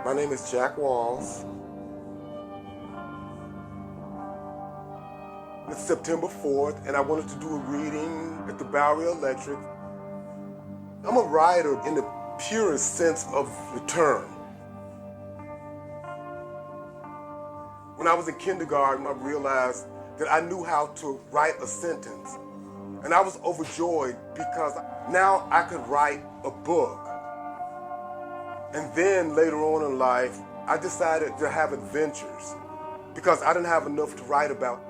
My name is Jack Walls. It's September 4th, and I wanted to do a reading at the Bowery Electric. I'm a writer in the purest sense of the term. When I was in kindergarten, I realized that I knew how to write a sentence. And I was overjoyed because now I could write a book. And then later on in life, I decided to have adventures because I didn't have enough to write about.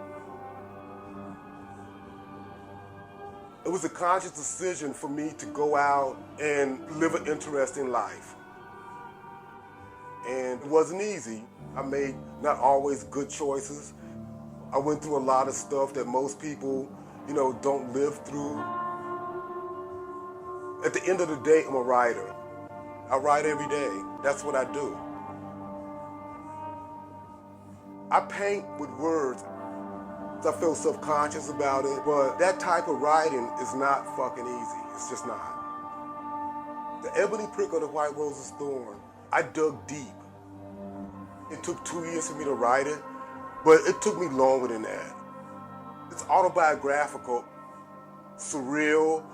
It was a conscious decision for me to go out and live an interesting life. And it wasn't easy. I made not always good choices. I went through a lot of stuff that most people, don't live through. At the end of the day, I'm a writer. I write every day. That's what I do. I paint with words. I feel subconscious about it, but that type of writing is not fucking easy. It's just not. The ebony prick of the white rose's thorn, I dug deep. It took 2 years for me to write it, but it took me longer than that. It's autobiographical, surreal,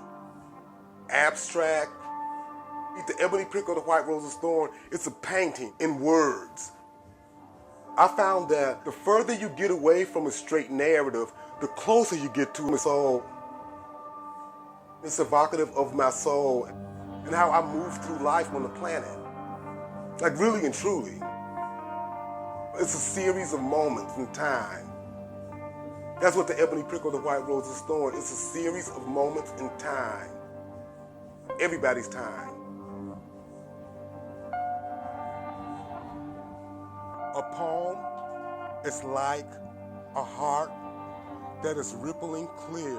abstract. The ebony prick of the white rose's thorn, it's a painting in words. I found that the further you get away from a straight narrative, the closer you get to my soul. It's evocative of my soul and how I move through life on the planet. Like really and truly. It's a series of moments in time. That's what the ebony prick of the white rose's thorn, it's a series of moments in time. Everybody's time. A poem is like a heart that is rippling clear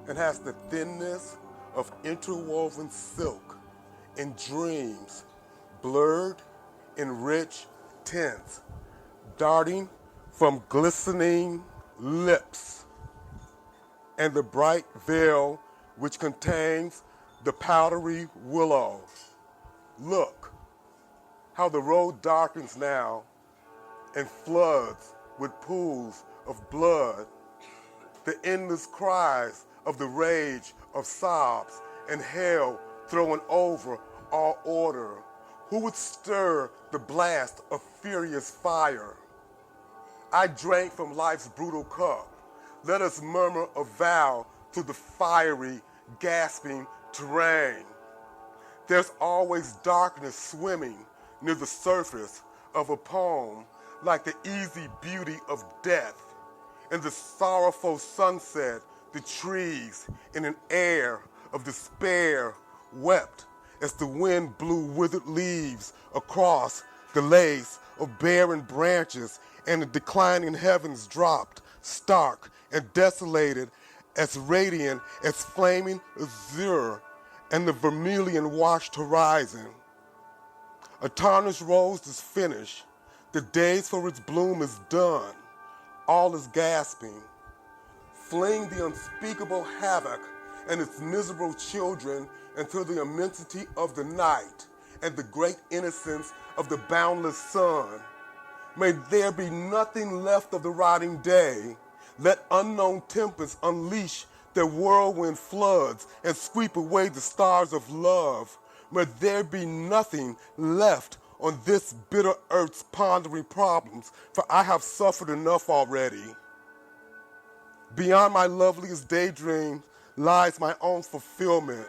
and has the thinness of interwoven silk in dreams, blurred in rich tints, darting from glistening lips, and the bright veil which contains the powdery willow. Look how the road darkens now and floods with pools of blood, the endless cries of the rage of sobs and hell throwing over all order. Who would stir the blast of furious fire? I drank from life's brutal cup. Let us murmur a vow to the fiery, gasping terrain. There's always darkness swimming near the surface of a poem, like the easy beauty of death. In the sorrowful sunset, the trees in an air of despair wept as the wind blew withered leaves across the lace of barren branches, and the declining heavens dropped stark and desolated, as radiant as flaming azure and the vermilion-washed horizon. A tarnished rose is finished. The days for its bloom is done. All is gasping. Fling the unspeakable havoc and its miserable children into the immensity of the night and the great innocence of the boundless sun. May there be nothing left of the rotting day. Let unknown tempests unleash their whirlwind floods and sweep away the stars of love. May there be nothing left on this bitter earth's pondering problems, for I have suffered enough already. Beyond my loveliest daydream lies my own fulfillment.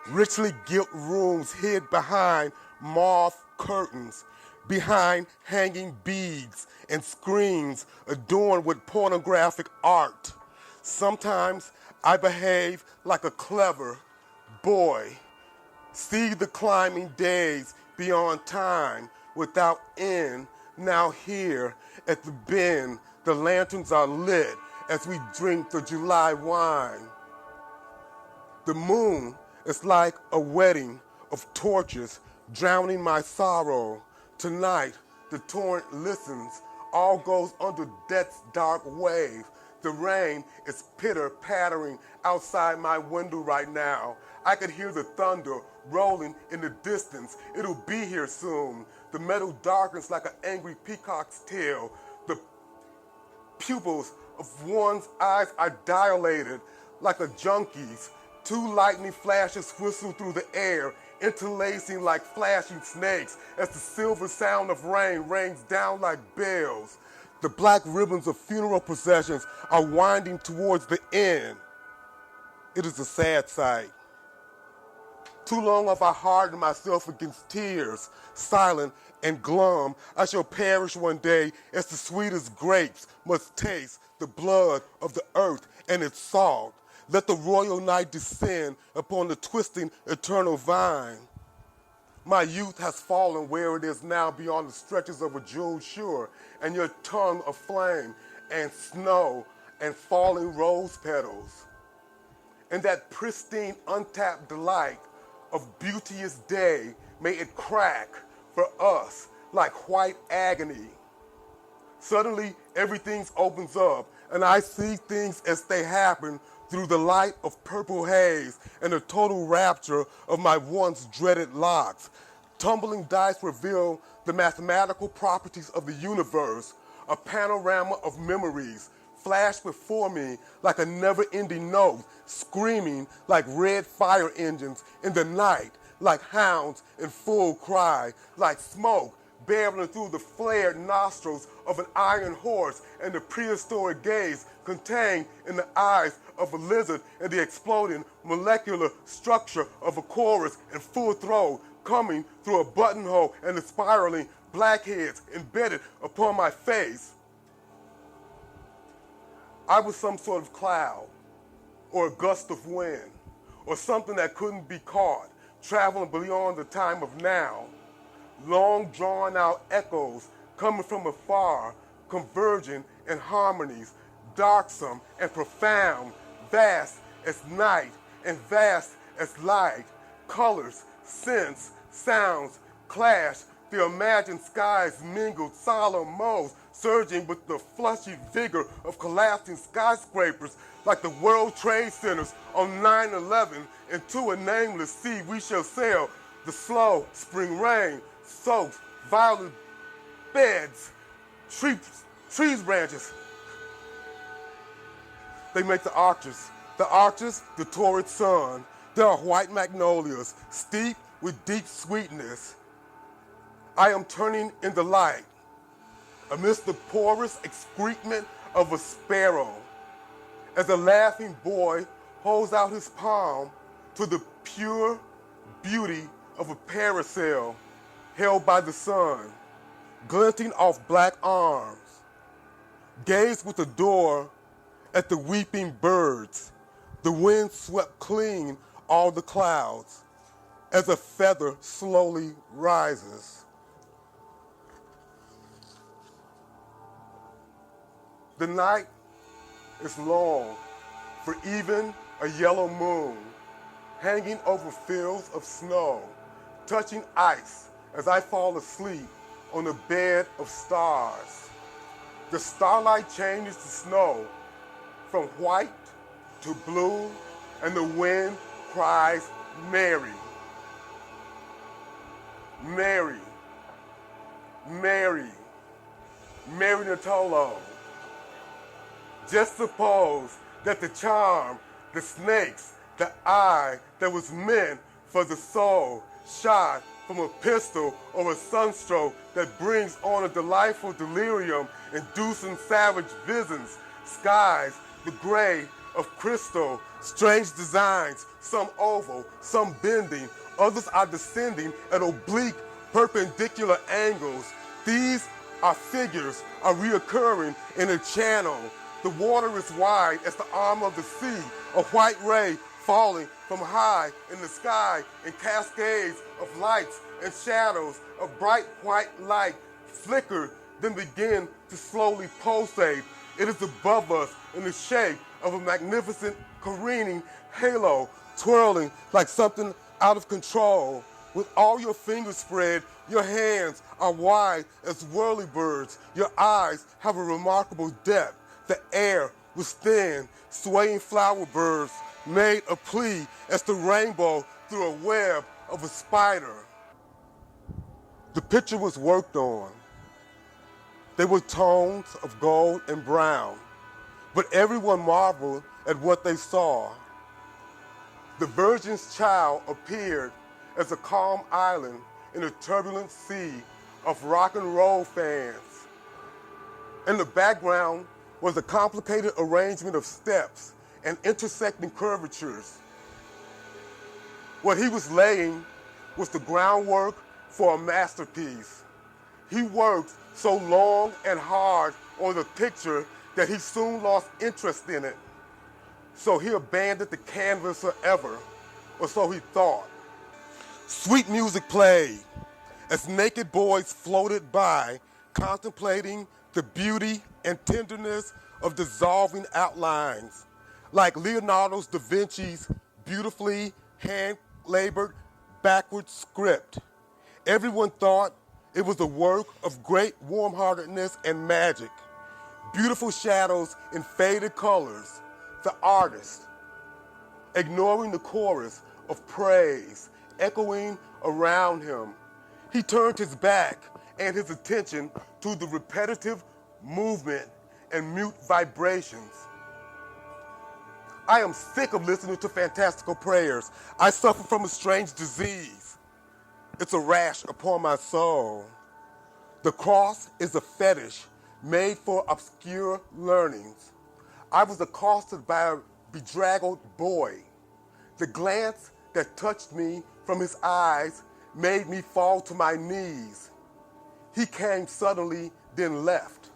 Richly gilt rooms hid behind moth curtains, behind hanging beads and screens adorned with pornographic art. Sometimes I behave like a clever boy, see the climbing days beyond time without end. Now here at the bend, the lanterns are lit as we drink the July wine. The moon is like a wedding of torches drowning my sorrow. Tonight, the torrent listens, all goes under death's dark wave. The rain is pitter-pattering outside my window right now. I could hear the thunder rolling in the distance. It'll be here soon. The meadow darkens like an angry peacock's tail. The pupils of one's eyes are dilated like a junkie's. Two lightning flashes whistle through the air, interlacing like flashing snakes as the silver sound of rain rains down like bells. The black ribbons of funeral processions are winding towards the end. It is a sad sight. Too long have I hardened myself against tears. Silent and glum, I shall perish one day as the sweetest grapes must taste the blood of the earth and its salt. Let the royal night descend upon the twisting eternal vine. My youth has fallen where it is now beyond the stretches of a jeweled shore, and your tongue of flame and snow and falling rose petals. And that pristine, untapped delight of beauteous day, may it crack for us like white agony. Suddenly, everything opens up, and I see things as they happen through the light of purple haze and the total rapture of my once dreaded locks. Tumbling dice reveal the mathematical properties of the universe. A panorama of memories flash before me like a never-ending note, screaming like red fire engines in the night, like hounds in full cry, like smoke barreling through the flared nostrils of an iron horse, and the prehistoric gaze contained in the eyes of a lizard, and the exploding molecular structure of a chorus in full throat coming through a buttonhole, and the spiraling blackheads embedded upon my face. I was some sort of cloud, or a gust of wind, or something that couldn't be caught, traveling beyond the time of now. Long drawn-out echoes coming from afar, converging in harmonies, darksome and profound, vast as night and vast as light. Colors, scents, sounds clash. The imagined skies mingled, solemn modes surging with the flushy vigor of collapsing skyscrapers like the World Trade Centers on 9/11. Into a nameless sea we shall sail. The slow spring rain soaks violet beds, trees branches. They make the arches, the torrid sun. There are white magnolias, steeped with deep sweetness. I am turning in the light, amidst the porous excrement of a sparrow, as a laughing boy holds out his palm to the pure beauty of a parasail held by the sun, glinting off black arms. Gaze with adore at the weeping birds. The wind swept clean all the clouds as a feather slowly rises. The night is long for even a yellow moon, hanging over fields of snow, touching ice as I fall asleep on a bed of stars. The starlight changes to snow from white to blue, and the wind cries, Mary, Mary, Mary, Mary Natolo. Just suppose that the charm, the snakes, the eye that was meant for the soul shot from a pistol or a sunstroke that brings on a delightful delirium, inducing savage visions, skies, the gray of crystal, strange designs, some oval, some bending, others are descending at oblique, perpendicular angles. These are figures are reoccurring in a channel. The water is wide as the arm of the sea, a white ray falling from high in the sky in cascades of lights and shadows. A bright white light flicker, then begin to slowly pulsate. It is above us in the shape of a magnificent careening halo, twirling like something out of control. With all your fingers spread, your hands are wide as whirlybirds. Your eyes have a remarkable depth. The air was thin, swaying flower birds made a plea as the rainbow through a web of a spider. The picture was worked on. They were tones of gold and brown, but everyone marveled at what they saw. The Virgin's child appeared as a calm island in a turbulent sea of rock and roll fans. In the background was a complicated arrangement of steps and intersecting curvatures. What he was laying was the groundwork for a masterpiece. He worked so long and hard on the picture that he soon lost interest in it. So he abandoned the canvas forever, or so he thought. Sweet music played as naked boys floated by, contemplating the beauty and tenderness of dissolving outlines, like Leonardo da Vinci's beautifully hand-labored backward script. Everyone thought it was a work of great warm-heartedness and magic, beautiful shadows in faded colors. The artist, ignoring the chorus of praise echoing around him, he turned his back and his attention to the repetitive movement and mute vibrations. I am sick of listening to fantastical prayers. I suffer from a strange disease. It's a rash upon my soul. The cross is a fetish made for obscure learnings. I was accosted by a bedraggled boy. The glance that touched me from his eyes made me fall to my knees. He came suddenly, then left.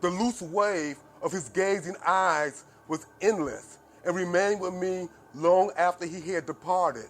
The loose wave of his gazing eyes was endless and remained with me long after he had departed.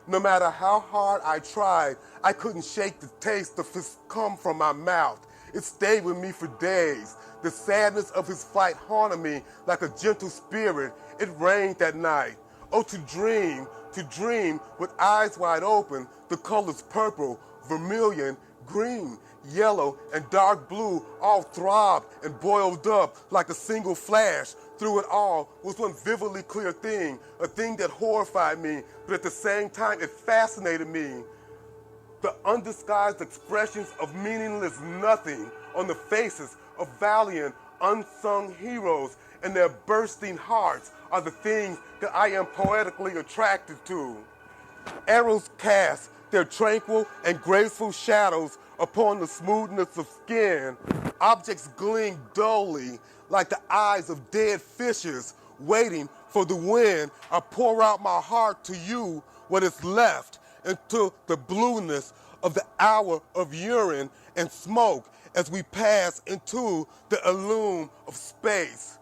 No matter how hard I tried, I couldn't shake the taste of his cum from my mouth. It stayed with me for days. The sadness of his flight haunted me like a gentle spirit. It rained that night. Oh, to dream with eyes wide open, the colors purple, vermilion, green, yellow, and dark blue all throbbed and boiled up like a single flash. Through it all was one vividly clear thing, a thing that horrified me, but at the same time it fascinated me. The undisguised expressions of meaningless nothing on the faces of valiant, unsung heroes and their bursting hearts are the things that I am poetically attracted to. Arrows cast their tranquil and graceful shadows upon the smoothness of skin. Objects gleam dully like the eyes of dead fishes waiting for the wind. I pour out my heart to you, what is left, into the blueness of the hour of urine and smoke as we pass into the illume of space.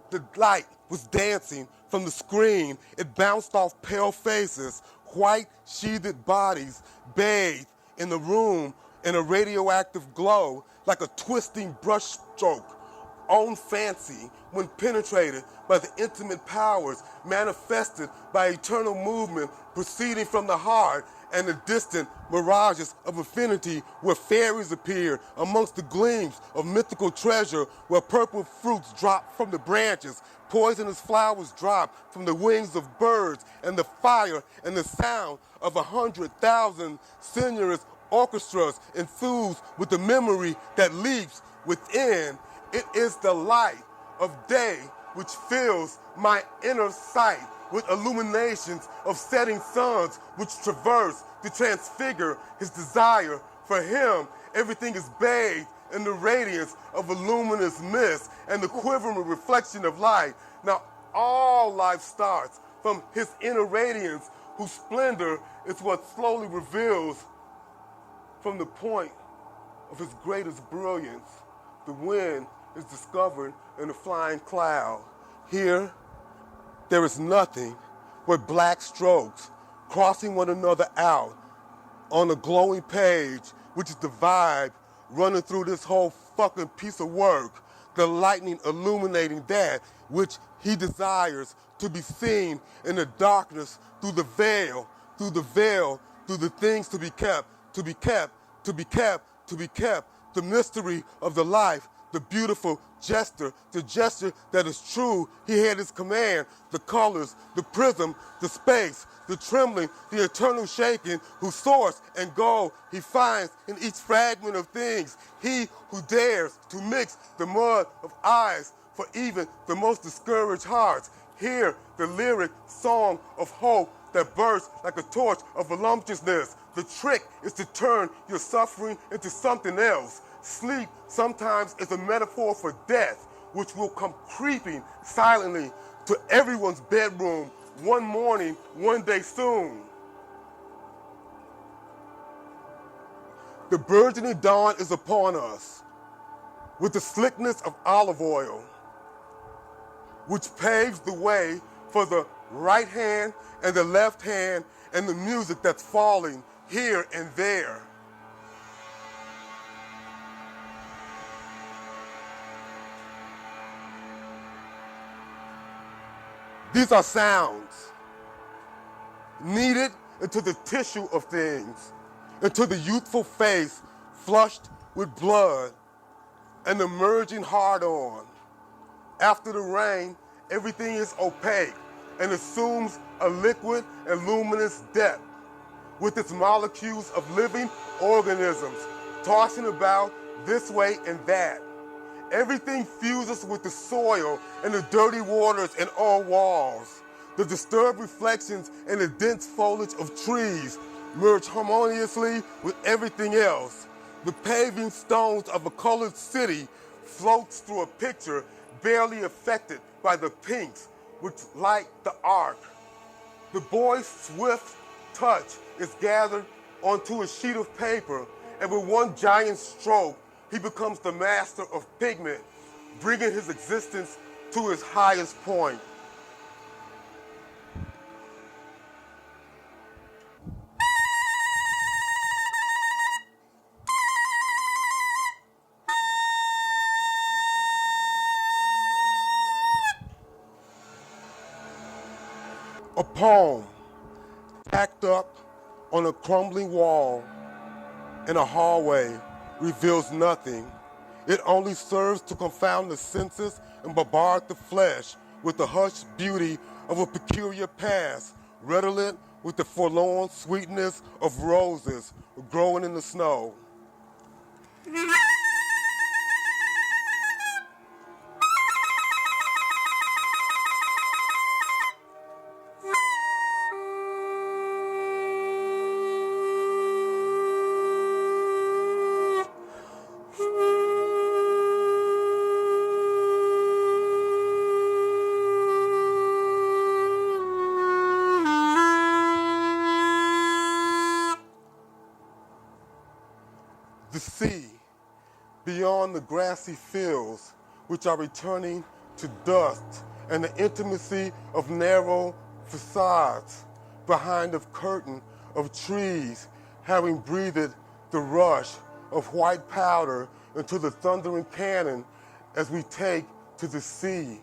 The light was dancing from the screen. It bounced off pale faces, white sheathed bodies bathed in the room in a radioactive glow like a twisting brushstroke. Own fancy when penetrated by the intimate powers manifested by eternal movement proceeding from the heart and the distant mirages of affinity where fairies appear amongst the gleams of mythical treasure, where purple fruits drop from the branches, poisonous flowers drop from the wings of birds, and the fire and the sound of 100,000 sinuous orchestras infused with the memory that leaps within. It is the light of day which fills my inner sight with illuminations of setting suns which traverse to transfigure his desire. For him, everything is bathed in the radiance of a luminous mist and the quivering reflection of light. Now all life starts from his inner radiance, whose splendor is what slowly reveals from the point of his greatest brilliance. The wind is discovered in a flying cloud. Here, there is nothing but black strokes crossing one another out on a glowing page, which is the vibe running through this whole fucking piece of work. The lightning illuminating that which he desires to be seen in the darkness, through the veil, through the things to be kept, to be kept, to be kept, to be kept, the mystery of the life the beautiful gesture, the gesture that is true. He had his command, the colors, the prism, the space, the trembling, the eternal shaking, whose source and goal he finds in each fragment of things. He who dares to mix the mud of eyes for even the most discouraged hearts. Hear the lyric song of hope that bursts like a torch of voluptuousness. The trick is to turn your suffering into something else. Sleep sometimes is a metaphor for death, which will come creeping silently to everyone's bedroom one morning, one day soon. The burgeoning dawn is upon us with the slickness of olive oil, which paves the way for the right hand and the left hand and the music that's falling here and there. These are sounds needed into the tissue of things, into the youthful face flushed with blood and the merging hard-on. After the rain, everything is opaque and assumes a liquid and luminous depth with its molecules of living organisms tossing about this way and that. Everything fuses with the soil and the dirty waters and all walls. The disturbed reflections and the dense foliage of trees merge harmoniously with everything else. The paving stones of a colored city floats through a picture barely affected by the pinks which light the arc. The boy's swift touch is gathered onto a sheet of paper, and with one giant stroke, he becomes the master of pigment, bringing his existence to its highest point. A poem tacked up on a crumbling wall in a hallway reveals nothing. It only serves to confound the senses and bombard the flesh with the hushed beauty of a peculiar past, redolent with the forlorn sweetness of roses growing in the snow. The sea, beyond the grassy fields, which are returning to dust, and the intimacy of narrow facades behind a curtain of trees, having breathed the rush of white powder into the thundering cannon as we take to the sea,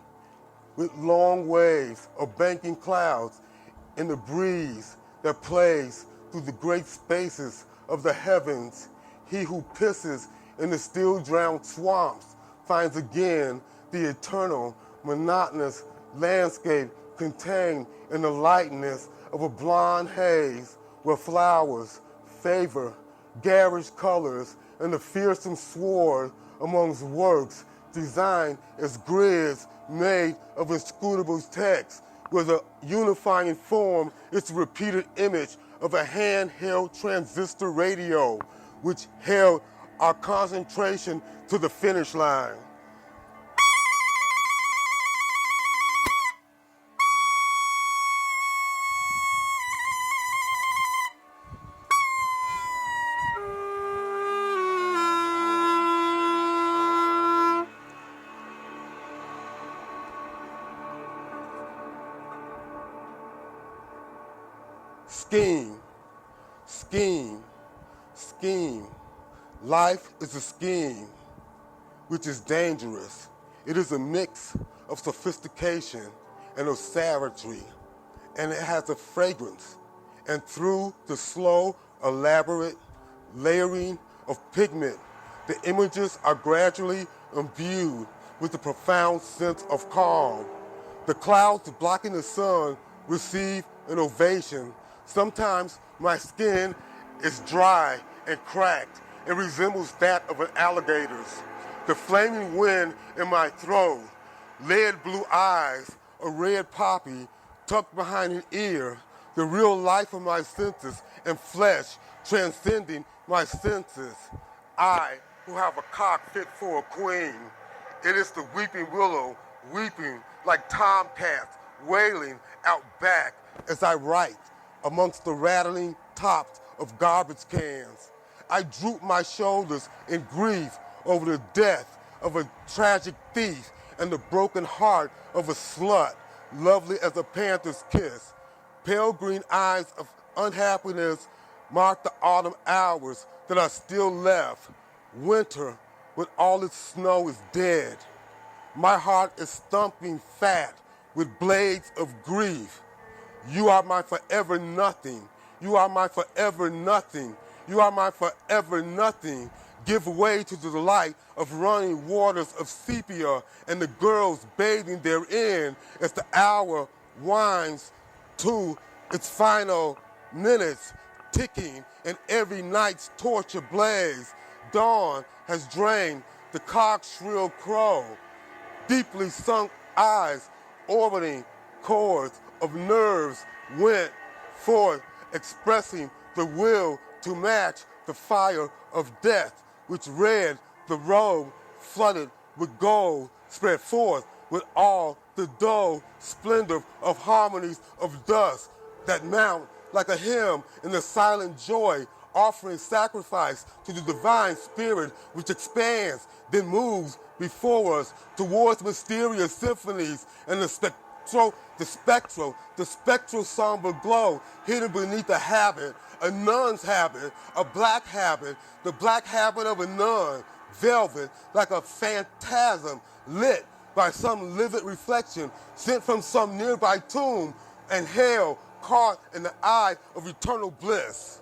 with long waves of banking clouds in the breeze that plays through the great spaces of the heavens. He who pisses in the still-drowned swamps finds again the eternal, monotonous landscape contained in the lightness of a blonde haze where flowers favor garish colors and the fearsome sword amongst works designed as grids made of inscrutable text, where the unifying form is the repeated image of a handheld transistor radio, which held our concentration to the finish line. Scheme, scheme, scheme. Life is a scheme, which is dangerous. It is a mix of sophistication and of savagery, and it has a fragrance. And through the slow, elaborate layering of pigment, the images are gradually imbued with a profound sense of calm. The clouds blocking the sun receive an ovation. Sometimes my skin is dry and cracked and resembles that of an alligator's. The flaming wind in my throat, lead blue eyes, a red poppy tucked behind an ear, the real life of my senses and flesh transcending my senses. I, who have a cock fit for a queen, it is the weeping willow weeping like tomcats wailing out back as I write amongst the rattling tops of garbage cans. I droop my shoulders in grief over the death of a tragic thief and the broken heart of a slut, lovely as a panther's kiss. Pale green eyes of unhappiness mark the autumn hours that are still left. Winter, with all its snow, is dead. My heart is thumping fat with blades of grief. You are my forever nothing. You are my forever nothing. You are my forever nothing. Give way to the delight of running waters of sepia and the girls bathing therein as the hour winds to its final minutes, ticking and every night's torch ablaze. Dawn has drained the cock's shrill crow. Deeply sunk eyes, orbiting chords of nerves went forth, expressing the will to match the fire of death, which red the robe flooded with gold, spread forth with all the dull splendor of harmonies of dust that mount like a hymn in the silent joy, offering sacrifice to the divine spirit which expands, then moves before us towards mysterious symphonies and the spectral somber glow hidden beneath a habit, a nun's habit, a black habit, the black habit of a nun, velvet like a phantasm lit by some livid reflection sent from some nearby tomb, and hell caught in the eye of eternal bliss.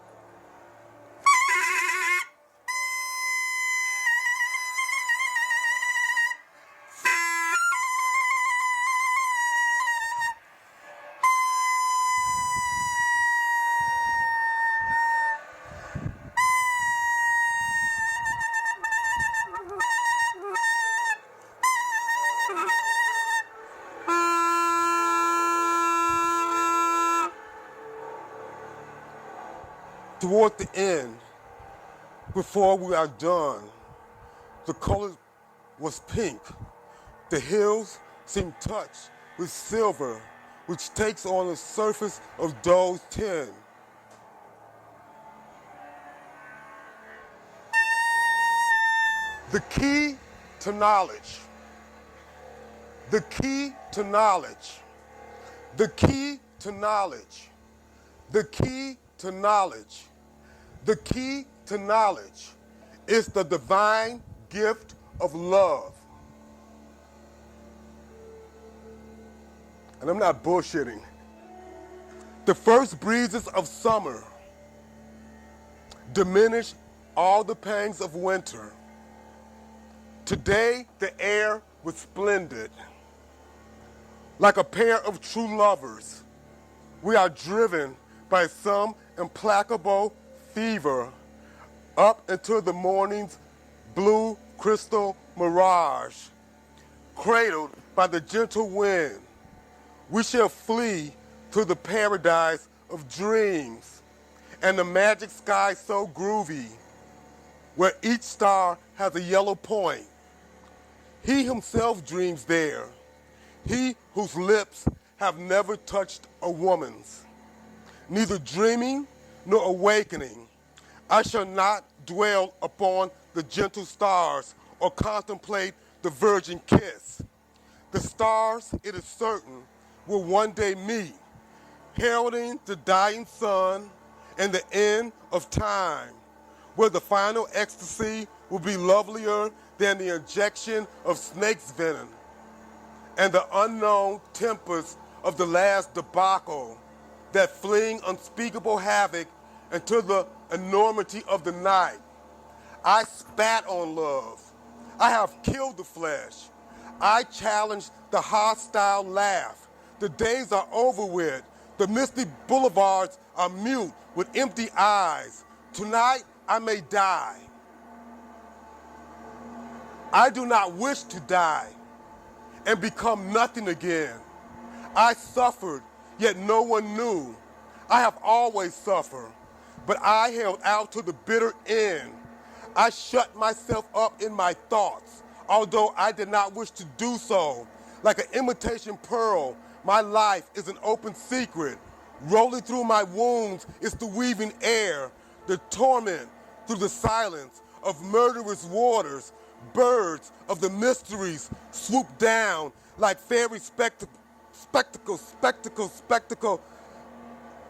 Toward the end, before we are done, the color was pink. The hills seemed touched with silver, which takes on the surface of dull tin. The key to knowledge. The key to knowledge. The key to knowledge. The key to knowledge. The key to knowledge is the divine gift of love. And I'm not bullshitting. The first breezes of summer diminish all the pangs of winter. Today, the air was splendid. Like a pair of true lovers, we are driven by some implacable fever up into the morning's blue crystal mirage. Cradled by the gentle wind, we shall flee to the paradise of dreams and the magic sky so groovy, where each star has a yellow point. He himself dreams there, he whose lips have never touched a woman's. Neither dreaming nor awakening, I shall not dwell upon the gentle stars or contemplate the virgin kiss. The stars, it is certain, will one day meet, heralding the dying sun and the end of time, where the final ecstasy will be lovelier than the injection of snake's venom and the unknown tempest of the last debacle that fling unspeakable havoc into the enormity of the night. I spat on love. I have killed the flesh. I challenge the hostile laugh. The days are over with. The misty boulevards are mute with empty eyes. Tonight, I may die. I do not wish to die and become nothing again. I suffered, yet no one knew. I have always suffered, but I held out to the bitter end. I shut myself up in my thoughts, although I did not wish to do so. Like an imitation pearl, my life is an open secret. Rolling through my wounds is the weaving air, the torment through the silence of murderous waters. Birds of the mysteries swoop down like fairy spectacle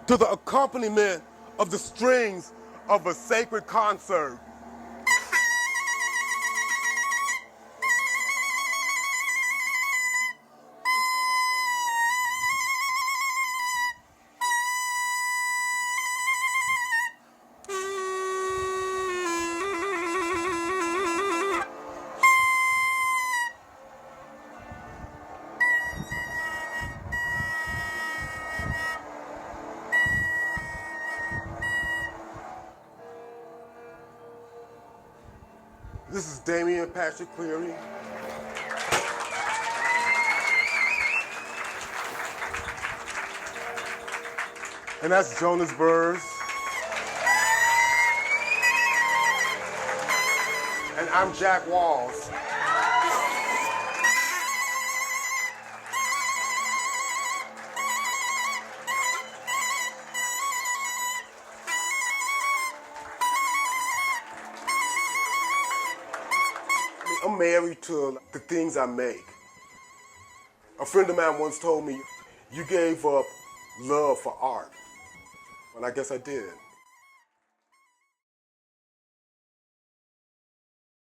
to the accompaniment of the strings of a sacred concert. This is Damian Patrick Cleary. And that's Jonas Burrs. And I'm Jack Walls. I'm married to the things I make. A friend of mine once told me, you gave up love for art. And I guess I did.